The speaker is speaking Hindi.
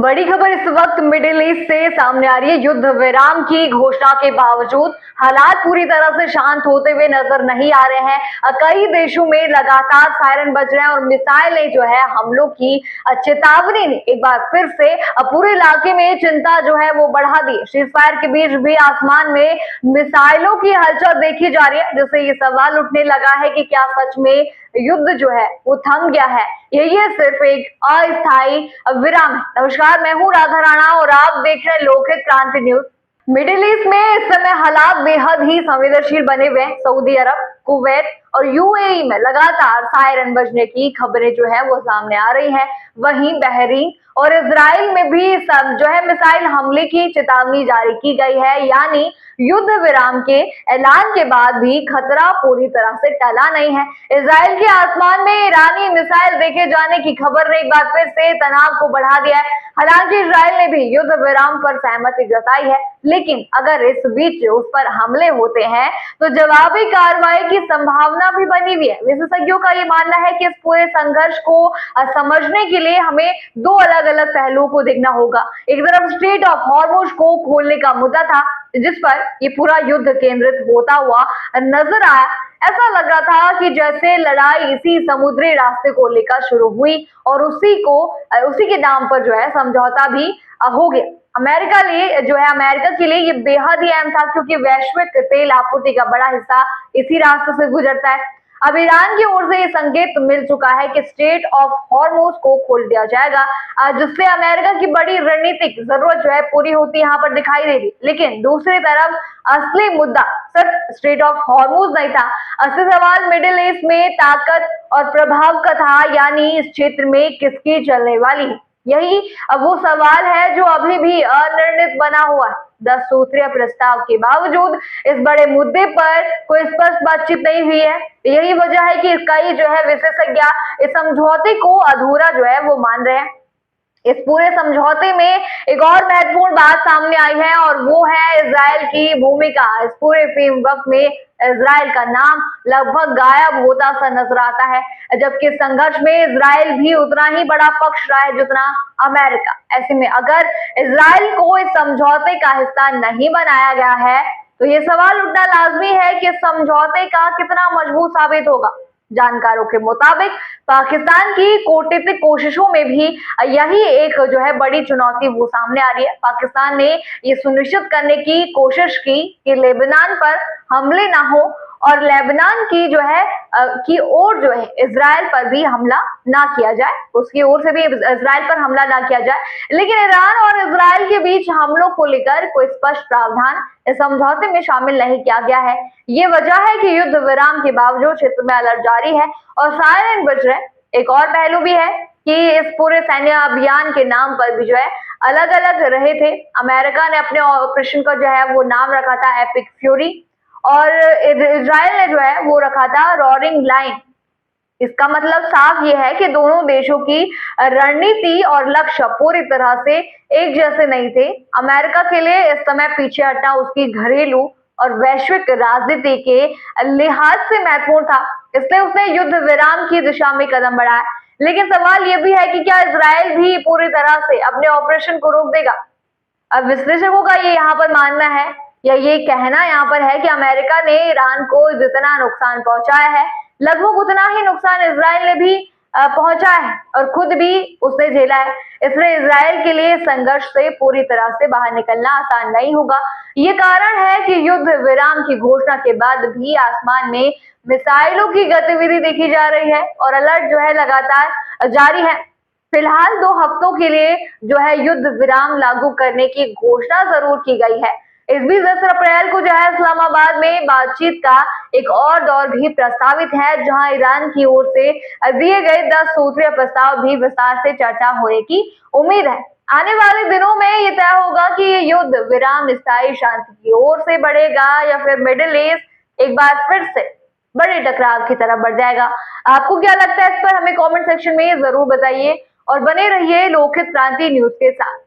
बड़ी खबर इस वक्त मिडिल ईस्ट से सामने आ रही है। युद्ध विराम की घोषणा के बावजूद हालात पूरी तरह से शांत होते हुए नजर नहीं आ रहे हैं। कई देशों में लगातार सायरन बज रहे हैं और मिसाइलें जो है हमलों की चेतावनी ने एक बार फिर से पूरे इलाके में चिंता जो है वो बढ़ा दी। सीजफायर के बीच भी आसमान में मिसाइलों की हलचल देखी जा रही है, जिससे ये सवाल उठने लगा है कि क्या सच में युद्ध जो है वो थम गया है, ये सिर्फ एक अस्थायी विराम है। नमस्कार, मैं हूं राधा राणा और आप देख रहे हैं लोकहित क्रांति न्यूज। मिडिल ईस्ट में इस समय हालात बेहद ही संवेदनशील बने हुए हैं। सऊदी अरब, कुवैत और यूएई में लगातार सायरन बजने की खबरें जो है वो सामने आ रही है। वहीं बहरीन और इजराइल में भी सब जो है मिसाइल हमले की चेतावनी जारी की गई है, यानी युद्ध विराम के ऐलान के बाद भी खतरा पूरी तरह से टला नहीं है। इजराइल के आसमान में ईरानी मिसाइल देखे जाने की खबर ने एक बार फिर से तनाव को बढ़ा दिया है। हालांकि इजराइल ने भी युद्ध विराम पर सहमति जताई है, लेकिन अगर इस बीच उस पर हमले होते हैं तो जवाबी कार्रवाई की संभावना भी बनी हुई है। विशेषज्ञों का ये मानना है कि इस पूरे संघर्ष को समझने के लिए हमें दो अलग अलग पहलुओं को देखना होगा। एक तरफ स्ट्रेट ऑफ हॉर्मुज को खोलने का मुद्दा था, जिस पर ये पूरा युद्ध केंद्रित होता हुआ नजर आया। ऐसा लग रहा था कि जैसे लड़ाई इसी समुद्री रास्ते को लेकर शुरू हुई और उसी के नाम पर जो है समझौता भी हो गया। अमेरिका के लिए ये बेहद ही अहम था, क्योंकि वैश्विक तेल आपूर्ति का बड़ा हिस्सा इसी रास्ते से गुजरता है। अब ईरान की ओर से ये संकेत मिल चुका है कि स्ट्रेट ऑफ हॉर्मुज को खोल दिया जाएगा, जिससे अमेरिका की बड़ी रणनीतिक जरूरत जो है पूरी होती यहाँ पर दिखाई देगी। लेकिन दूसरी तरफ असली मुद्दा सिर्फ स्ट्रेट ऑफ हॉर्मुज नहीं था। असली सवाल मिडिल ईस्ट में ताकत और प्रभाव का था, यानी इस क्षेत्र में किसकी चलने वाली है। यही अब वो सवाल है जो अभी भी अनिर्णित बना हुआ है। 10 सूत्रीय प्रस्ताव के बावजूद इस बड़े मुद्दे पर कोई स्पष्ट बातचीत नहीं हुई है। यही वजह है कि कई जो है विशेषज्ञ इस समझौते को अधूरा जो है वो मान रहे हैं। इस पूरे समझौते में एक और महत्वपूर्ण बात सामने आई है और वो है इजराइल की भूमिका। इस पूरे फ्रेमवर्क में इजराइल का नाम लगभग गायब होता सा नजर आता है, जबकि संघर्ष में इजराइल भी उतना ही बड़ा पक्ष रहा है जितना अमेरिका। ऐसे में अगर इजराइल को इस समझौते का हिस्सा नहीं बनाया गया है तो ये सवाल उठना लाजमी है कि समझौते का कितना मजबूत साबित होगा। जानकारों के मुताबिक पाकिस्तान की कूटनीतिक कोशिशों में भी यही एक जो है बड़ी चुनौती वो सामने आ रही है। पाकिस्तान ने ये सुनिश्चित करने की कोशिश की कि लेबनान पर हमले ना हो और लेबनान की जो है की ओर जो है इजराइल पर भी हमला ना किया जाए, उसकी ओर से भी इजराइल पर हमला ना किया जाए। लेकिन ईरान और इजराइल के बीच हमलों को लेकर कोई स्पष्ट प्रावधान इस समझौते में शामिल नहीं किया गया है। ये वजह है कि युद्ध विराम के बावजूद क्षेत्र में अलर्ट जारी है और सायरन बज रहे। एक और पहलू भी है कि इस पूरे सैन्य अभियान के नाम पर भी जो है अलग अलग रहे थे। अमेरिका ने अपने ऑपरेशन का जो है वो नाम रखा था एपिक फ्यूरी और इजराइल ने जो है वो रखा था रॉरिंग लाइन। इसका मतलब साफ ये है कि दोनों देशों की रणनीति और लक्ष्य पूरी तरह से एक जैसे नहीं थे। अमेरिका के लिए इस समय पीछे हटना उसकी घरेलू और वैश्विक राजनीति के लिहाज से महत्वपूर्ण था, इसलिए उसने युद्ध विराम की दिशा में कदम बढ़ाया। लेकिन सवाल यह भी है कि क्या इजराइल भी पूरी तरह से अपने ऑपरेशन को रोक देगा। अब विश्लेषकों का ये यहाँ पर मानना है या ये कहना यहाँ पर है कि अमेरिका ने ईरान को जितना नुकसान पहुंचाया है, लगभग उतना ही नुकसान इजराइल ने भी पहुंचाया है और खुद भी उसने झेला है। इसलिए इजराइल के लिए संघर्ष से पूरी तरह से बाहर निकलना आसान नहीं होगा। ये कारण है कि युद्ध विराम की घोषणा के बाद भी आसमान में मिसाइलों की गतिविधि देखी जा रही है और अलर्ट जो है लगातार जारी है। फिलहाल 2 हफ्तों के लिए जो है युद्ध विराम लागू करने की घोषणा जरूर की गई है। इस बीच 10 अप्रैल को जो है इस्लामाबाद में बातचीत का एक और दौर भी प्रस्तावित है, जहां ईरान की ओर से दिए गए 10 सूत्रीय प्रस्ताव भी विस्तार से चर्चा होने की उम्मीद है। आने वाले दिनों में ये तय होगा कि ये युद्ध विराम स्थायी शांति की ओर से बढ़ेगा या फिर मिडिल ईस्ट एक बार फिर से बड़े टकराव की तरफ बढ़ जाएगा। आपको क्या लगता है इस पर हमें कमेंट सेक्शन में जरूर बताइए और बने रहिए लोकहित क्रांति न्यूज के साथ।